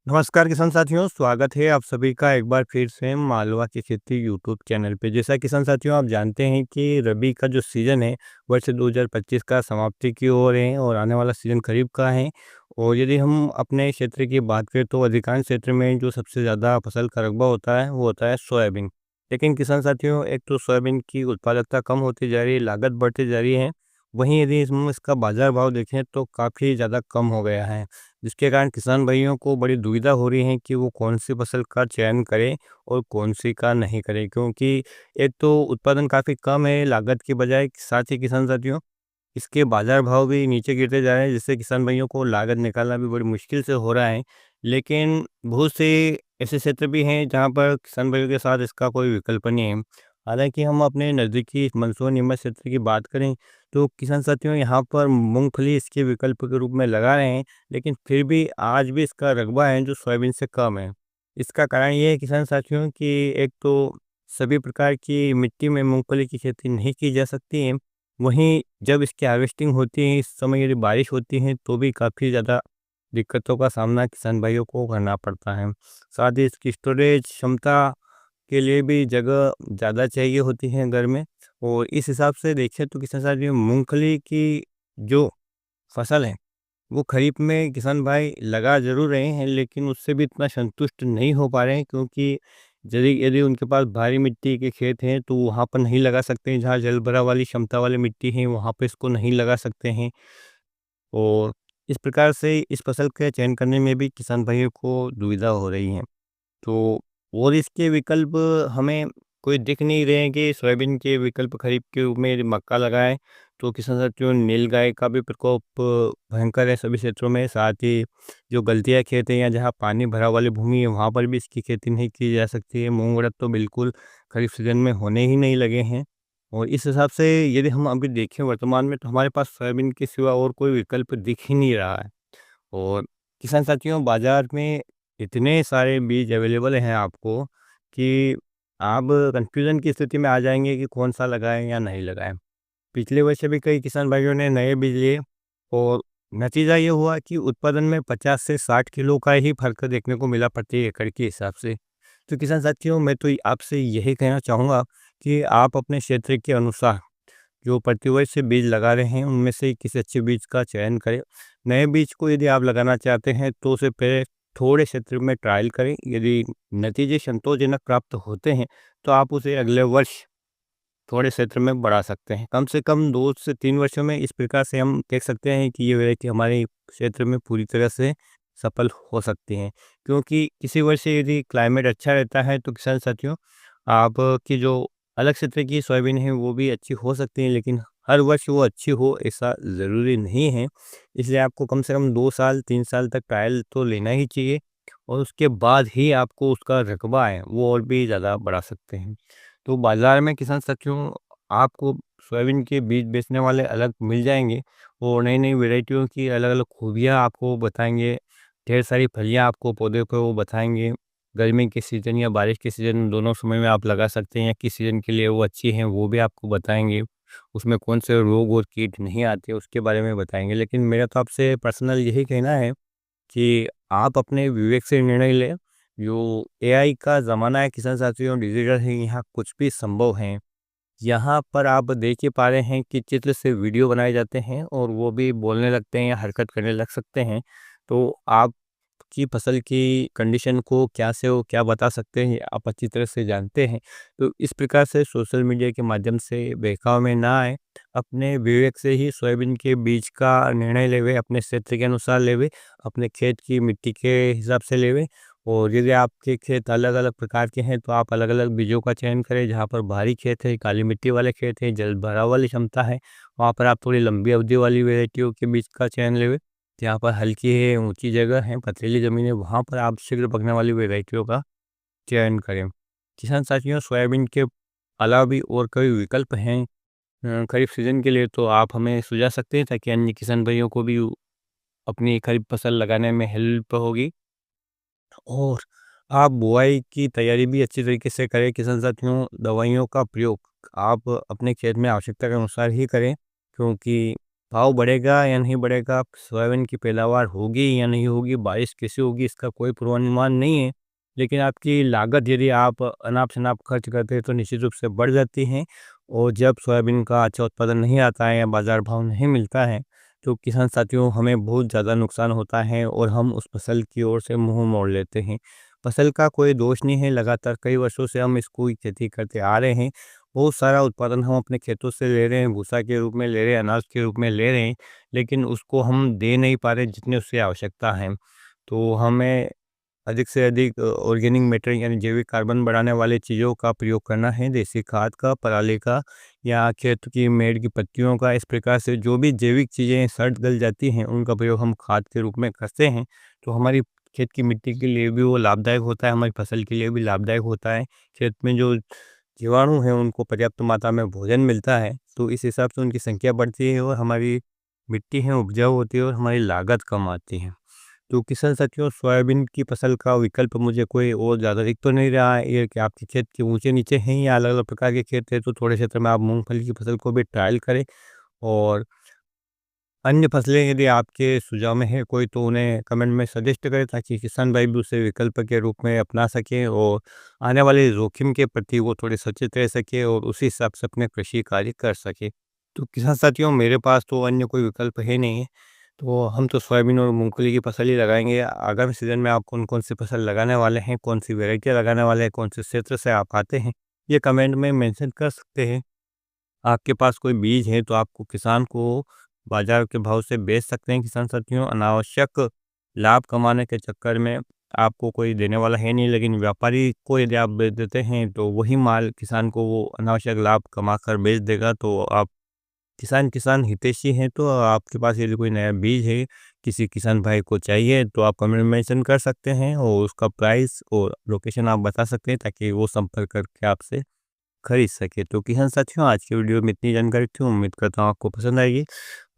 नमस्कार किसान साथियों, स्वागत है आप सभी का एक बार फिर से मालवा की खेती यूट्यूब चैनल पे। जैसा किसान साथियों आप जानते हैं कि रबी का जो सीज़न है वर्ष 2025 का समाप्ति की ओर है और आने वाला सीज़न खरीफ का है। और यदि हम अपने क्षेत्र की बात करें तो अधिकांश क्षेत्र में जो सबसे ज़्यादा फसल का रकबा होता है वो होता है सोयाबीन। लेकिन किसान साथियों एक तो सोयाबीन की उत्पादकता कम होती जा रही है, लागत बढ़ती जा रही है। वहीं यदि हम इसका बाज़ार भाव देखें तो काफ़ी ज़्यादा कम हो गया है। जिसके कारण किसान भाइयों को बड़ी दुविधा हो रही है कि वो कौन-सी फसल का चयन करें और कौन-सी का नहीं करें। क्योंकि एक तो उत्पादन काफ़ी कम है लागत की बजाय, साथ ही किसान साथियों इसके बाज़ार भाव भी नीचे गिरते जा रहे हैं, जिससे किसान भाइयों को लागत निकालना भी बड़ी मुश्किल से हो रहा है। लेकिन बहुत से ऐसे क्षेत्र भी हैं जहाँ पर किसान भाइयों के साथ इसका कोई विकल्प नहीं है। हालाँकि हम अपने नज़दीकी मंसूर निम्न क्षेत्र की बात करें तो किसान साथियों यहाँ पर मूँगफली इसके विकल्प के रूप में लगा रहे हैं, लेकिन फिर भी आज भी इसका रकबा है जो सोयाबीन से कम है। इसका कारण ये है किसान साथियों कि एक तो सभी प्रकार की मिट्टी में मूँगफली की खेती नहीं की जा सकती है। वहीं जब इसकी हार्वेस्टिंग होती है, इस समय यदि बारिश होती है तो भी काफ़ी ज़्यादा दिक्कतों का सामना किसान भाइयों को करना पड़ता है। साथ ही इसकी स्टोरेज क्षमता के लिए भी जगह ज़्यादा चाहिए होती है घर में। और इस हिसाब से देखें तो किसान साथियों मूँगफली की जो फसल है वो खरीफ में किसान भाई लगा ज़रूर रहे हैं, लेकिन उससे भी इतना संतुष्ट नहीं हो पा रहे हैं। क्योंकि यदि यदि उनके पास भारी मिट्टी के खेत हैं तो वहाँ पर नहीं लगा सकते हैं, जहाँ जल भराव वाली क्षमता वाली मिट्टी है वहाँ पे इसको नहीं लगा सकते हैं। और इस प्रकार से इस फसल के चयन करने में भी किसान भाइयों को दुविधा हो रही है। तो और इसके विकल्प हमें कोई दिख नहीं रहे हैं कि सोयाबीन के विकल्प खरीफ के रूप में यदि मक्का लगाएँ, तो किसान साथियों नीलगाय का भी प्रकोप भयंकर है सभी क्षेत्रों में। साथ ही जो गलतियाँ खेत हैं या जहाँ पानी भरा वाली भूमि है, वहाँ पर भी इसकी खेती नहीं की जा सकती है। मूँग उड़द तो बिल्कुल खरीफ सीज़न में होने ही नहीं लगे हैं। और इस हिसाब से यदि हम अभी देखें वर्तमान में तो हमारे पास सोयाबीन के सिवा और कोई विकल्प दिख ही नहीं रहा है। और किसान साथियों बाज़ार में इतने सारे बीज अवेलेबल हैं आपको कि आप कन्फ्यूज़न की स्थिति में आ जाएँगे कि कौन-सा लगाएँ या नहीं लगाएँ। पिछले वर्ष भी कई किसान भाइयों ने नए बीज लिए और नतीजा ये हुआ कि उत्पादन में 50 से 60 किलो का ही फ़र्क देखने को मिला प्रति एकड़ के हिसाब से। तो किसान साथियों मैं तो आपसे यही कहना चाहूँगा कि आप अपने क्षेत्र के अनुसार जो प्रतिवर्ष से बीज लगा रहे हैं उनमें से किसी अच्छे बीज का चयन करें। नए बीज को यदि आप लगाना चाहते हैं तो उसे पहले थोड़े क्षेत्र में ट्रायल करें। यदि नतीजे संतोषजनक प्राप्त होते हैं तो आप उसे अगले वर्ष थोड़े क्षेत्र में बढ़ा सकते हैं। कम से कम 2 से 3 वर्षों में इस प्रकार से हम कह सकते हैं कि ये वैरायटी हमारे क्षेत्र में पूरी तरह से सफल हो सकती हैं। क्योंकि किसी वर्ष यदि क्लाइमेट अच्छा रहता है तो किसान साथियों आपकी जो अलग क्षेत्र की सोयाबीन है वो भी अच्छी हो सकती है, लेकिन हर वर्ष वो अच्छी हो ऐसा ज़रूरी नहीं है। इसलिए आपको कम से कम 2 साल 3 साल तक ट्रायल तो लेना ही चाहिए और उसके बाद ही आपको उसका रकबा है वो और भी ज़्यादा बढ़ा सकते हैं। तो बाज़ार में किसान साथियों आपको सोयाबीन के बीज बेचने वाले अलग मिल जाएँगे और नई-नई वैरायटियों की अलग-अलग खूबियाँ आपको बताएँगे। ढेर सारी फलियाँ आपको पौधे को वो बताएँगे। गर्मी के सीज़न या बारिश के सीज़न दोनों समय में आप लगा सकते हैं या किस सीज़न के लिए वो अच्छी हैं वो भी आपको बताएँगे। उसमें कौन से रोग और कीट नहीं आते उसके बारे में बताएँगे। लेकिन मेरा तो आपसे पर्सनल यही कहना है कि आप अपने विवेक से निर्णय लें। जो एआई का ज़माना है किसान साथियों डिजिटल है, यहाँ कुछ भी संभव है। यहाँ पर आप देख ही पा रहे हैं कि चित्र से वीडियो बनाए जाते हैं और वो भी बोलने लगते हैं या हरकत करने लग सकते हैं। तो आपकी फसल की कंडीशन को क्या से वो क्या बता सकते हैं, ये आप अच्छी तरह से जानते हैं। तो इस प्रकार से सोशल मीडिया के माध्यम से बहकाव में ना आएँ, अपने विवेक से ही सोयाबीन के बीज का निर्णय लेवे, अपने क्षेत्र के अनुसार लेवे, अपने खेत की मिट्टी के हिसाब से लेवे। और यदि आपके खेत अलग-अलग प्रकार के हैं, तो आप अलग-अलग बीजों का चयन करें। जहाँ पर भारी खेत है, काली मिट्टी वाले खेत हैं, जल भराव वाली क्षमता है, वहाँ पर आप थोड़ी लंबी अवधि वाली वैरायटियों के बीज का चयन लें। जहाँ पर हल्की है, ऊँची जगह है, पथरीली ज़मीन है, वहाँ पर आप शीघ्र पकने वाली वैरायटियों का चयन करें। किसान साथियों सोयाबीन के अलावा भी और कई विकल्प हैं खरीफ सीज़न के लिए, तो आप हमें सुझा सकते हैं ताकि अन्य किसान भाइयों को भी अपनी खरीफ फसल लगाने में हेल्प होगी। और आप बुआई की तैयारी भी अच्छी तरीके से करें किसान साथियों। दवाइयों का प्रयोग आप अपने खेत में आवश्यकता के अनुसार ही करें, क्योंकि भाव बढ़ेगा या नहीं बढ़ेगा, सोयाबीन की पैदावार होगी या नहीं होगी, बारिश कैसी होगी, इसका कोई पूर्वानुमान नहीं है। लेकिन आपकी लागत यदि आप अनाप-शनाप खर्च करते हैं तो निश्चित रूप से बढ़ जाती है, और जब सोयाबीन का अच्छा उत्पादन नहीं आता है या बाज़ार भाव नहीं मिलता है, तो किसान साथियों हमें बहुत ज़्यादा नुकसान होता है और हम उस फसल की ओर से मुँह मोड़ लेते हैं। फसल का कोई दोष नहीं है, लगातार कई वर्षों से हम इसको ही खेती करते आ रहे हैं। बहुत सारा उत्पादन हम अपने खेतों से ले रहे हैं, भूसा के रूप में ले रहे हैं, अनाज के रूप में ले रहे हैं, लेकिन उसको हम दे नहीं पा रहे जितनी उससे आवश्यकता है। तो हमें अधिक से अधिक ऑर्गेनिक मैटर यानी जैविक कार्बन बढ़ाने वाली चीज़ों का प्रयोग करना है, देसी खाद का, पराली का या खेत की मेड़ की पत्तियों का। इस प्रकार से जो भी जैविक चीज़ें सड़ गल जाती हैं, उनका प्रयोग हम खाद के रूप में करते हैं, तो हमारी खेत की मिट्टी के लिए भी वो लाभदायक होता है, हमारी फसल के लिए भी लाभदायक होता है। खेत में जो जीवाणु हैं, उनको पर्याप्त मात्रा में भोजन मिलता है, तो इस हिसाब से उनकी संख्या बढ़ती है और हमारी मिट्टी है उपजाऊ होती है और हमारी लागत कम आती है। तो किसान साथियों, सोयाबीन की फसल का विकल्प मुझे कोई और ज़्यादा दिख तो नहीं रहा है। ये कि आपके खेत के ऊँचे-नीचे हैं या अलग-अलग प्रकार के खेत हैं, तो थोड़े क्षेत्र में आप मूँगफली की फसल को भी ट्रायल करें, और अन्य फसलें यदि आपके सुझाव में है कोई, तो उन्हें कमेंट में सजेस्ट करें ताकि किसान भाई भी उसे विकल्प के रूप में अपना सकें और आने वाले जोखिम के प्रति वो थोड़े सचेत रह सके और उसी हिसाब से अपने कृषि कार्य कर सके। तो किसान साथियों, मेरे पास तो अन्य कोई विकल्प है नहीं, तो हम तो सोयाबीन और मूँगफली की फसल ही लगाएँगे। आगामी सीज़न में आप कौन-कौन सी फसल लगाने वाले हैं, कौन-सी वैराइटियाँ लगाने वाले हैं, कौन से क्षेत्र से आप आते हैं, ये कमेंट में मेंशन कर सकते हैं। आपके पास कोई बीज है तो आपको किसान को बाज़ार के भाव से बेच सकते हैं किसान साथियों। अनावश्यक लाभ कमाने के चक्कर में आपको कोई देने वाला है नहीं, लेकिन व्यापारी को यदि आप बेच देते हैं तो वही माल किसान को वो अनावश्यक लाभ कमाकर बेच देगा। तो आप किसान किसान हितैषी हैं, तो आपके पास यदि कोई नया बीज है, किसी किसान भाई को चाहिए, तो आप कमेंट में मेंशन कर सकते हैं और उसका प्राइस और लोकेशन आप बता सकते हैं ताकि वो संपर्क करके आपसे खरीद सके। तो किसान साथियों, आज की वीडियो में इतनी जानकारी थी, उम्मीद करता हूँ आपको पसंद आएगी।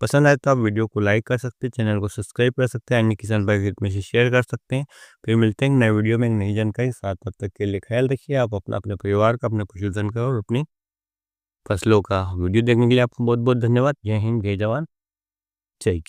पसंद आए तो आप वीडियो को लाइक कर सकते हैं, चैनल को सब्सक्राइब कर सकते हैं, अन्य किसान भाई हित में से शेयर कर सकते हैं। फिर मिलते हैं नए वीडियो में एक नई जानकारी के साथ, तब तक के लिए ख्याल रखिए आप अपना, अपने परिवार का, अपने पशुधन का और अपनी फसलों का। वीडियो देखने के लिए आपको बहुत बहुत धन्यवाद। जय हिंद, जय जवान, जय किसान।